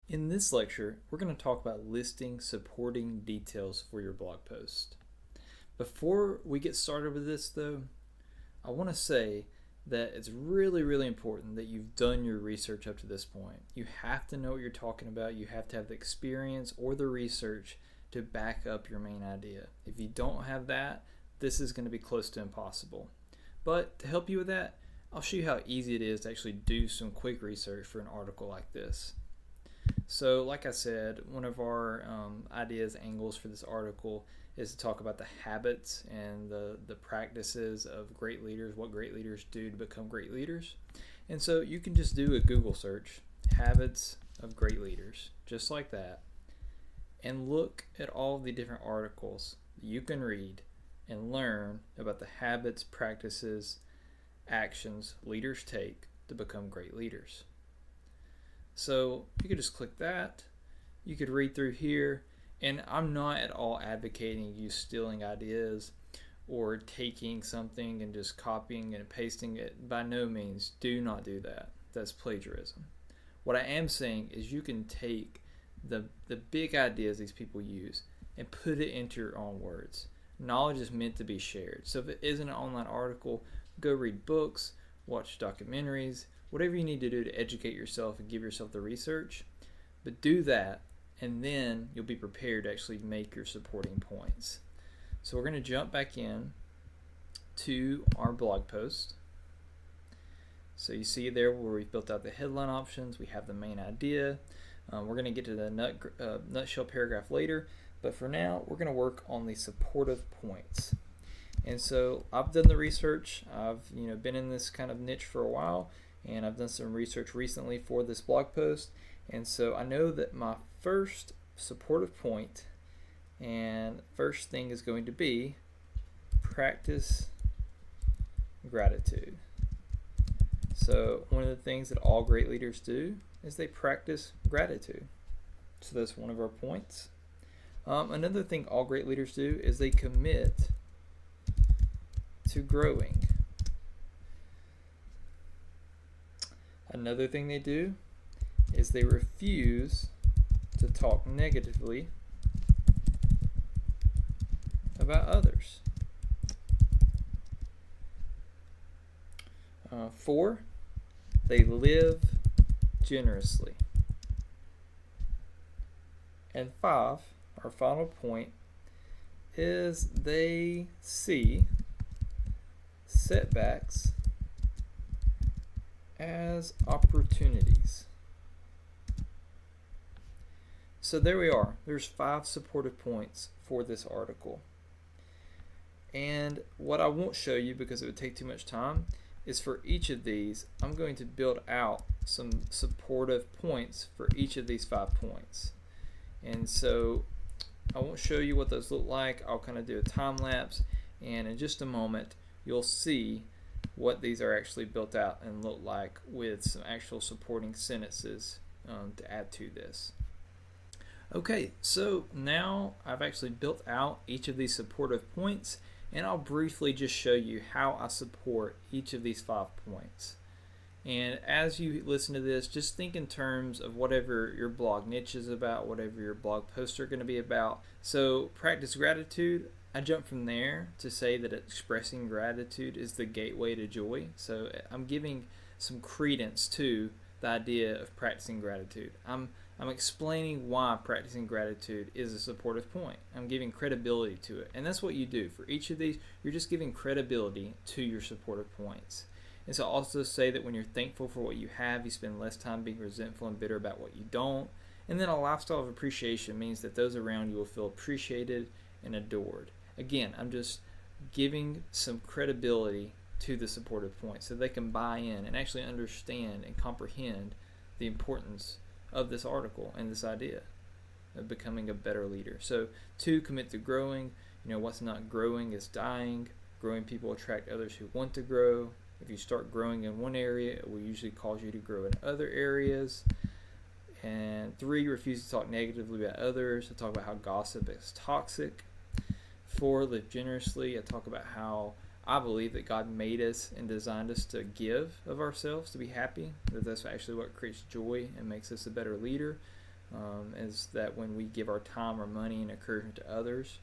In this lecture, we're going to talk about listing supporting details for your blog post. Before we get started with this though, I want to say that it's really important that you've done your research up to this point. You have to know what you're talking about. You have to have the experience or the research to back up your main idea. If you don't have that, this is going to be close to impossible. But to help you with that, I'll show you how easy it is to actually do some quick research for an article like this. So like I said, one of our ideas, angles for this article is to talk about the habits and the practices of great leaders, what great leaders do to become great leaders. And so you can just do a Google search, habits of great leaders, just like that, and look at all the different articles you can read and learn about the habits, practices, actions leaders take to become great leaders. So you could just click that. You could read through here, and I'm not at all advocating you stealing ideas or taking something and just copying and pasting it. By no means, do not do that. That's plagiarism. What I am saying is you can take the big ideas these people use and put it into your own words. Knowledge is meant to be shared. So if it isn't an online article, go read books, watch documentaries, whatever you need to do to educate yourself and give yourself the research. But do that, and then you'll be prepared to actually make your supporting points. So we're going to jump back in to our blog post. So you see there where we've built out the headline options, we have the main idea. We're going to get to the nutshell paragraph later, but for now we're going to work on the supportive points. And so I've done the research. I've been in this kind of niche for a while, and I've done some research recently for this blog post. And so I know that my first supportive point and first thing is going to be practice gratitude. So one of the things that all great leaders do is they practice gratitude. So that's one of our points. Another thing all great leaders do is they commit to growing. Another thing they do is they refuse to talk negatively about others. 4, they live generously. And 5, our final point, is they see setbacks as opportunities. So there we are. There's 5 supportive points for this article. And what I won't show you because it would take too much time is for each of these, I'm going to build out some supportive points for each of these 5 points. And so I won't show you what those look like. I'll kind of do a time lapse, and in just a moment you'll see what these are actually built out and look like with some actual supporting sentences to add to this. Okay, so now I've actually built out each of these supportive points, and I'll briefly just show you how I support each of these 5 points. And as you listen to this, just think in terms of whatever your blog niche is about, whatever your blog posts are going to be about. So practice gratitude. I jump from there to say that expressing gratitude is the gateway to joy. So I'm giving some credence to the idea of practicing gratitude. I'm explaining why practicing gratitude is a supportive point. I'm giving credibility to it. And that's what you do. For each of these, you're just giving credibility to your supportive points. And so also say that when you're thankful for what you have, you spend less time being resentful and bitter about what you don't. And then a lifestyle of appreciation means that those around you will feel appreciated and adored. Again, I'm just giving some credibility to the supportive points so they can buy in and actually understand and comprehend the importance of this article and this idea of becoming a better leader. So 2, commit to growing. What's not growing is dying. Growing people attract others who want to grow. If you start growing in one area, it will usually cause you to grow in other areas. And 3, refuse to talk negatively about others. I talk about how gossip is toxic. 4, live generously. I talk about how I believe that God made us and designed us to give of ourselves, to be happy. That's actually what creates joy and makes us a better leader. is that when we give our time, our money, and encouragement to others,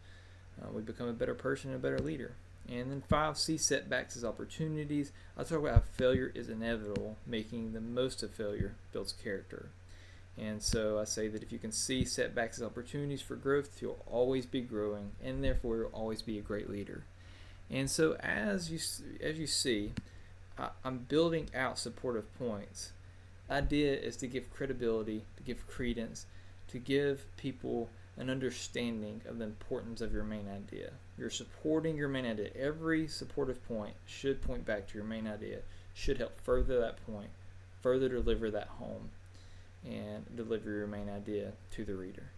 we become a better person and a better leader. And then 5, see setbacks as opportunities. I talk about how failure is inevitable. Making the most of failure builds character. And so I say that if you can see setbacks as opportunities for growth, you'll always be growing, and therefore you'll always be a great leader. And so as you see, I'm building out supportive points. The idea is to give credibility, to give credence, to give people an understanding of the importance of your main idea. You're supporting your main idea. Every supportive point should point back to your main idea, should help further that point, further deliver that home, and deliver your main idea to the reader.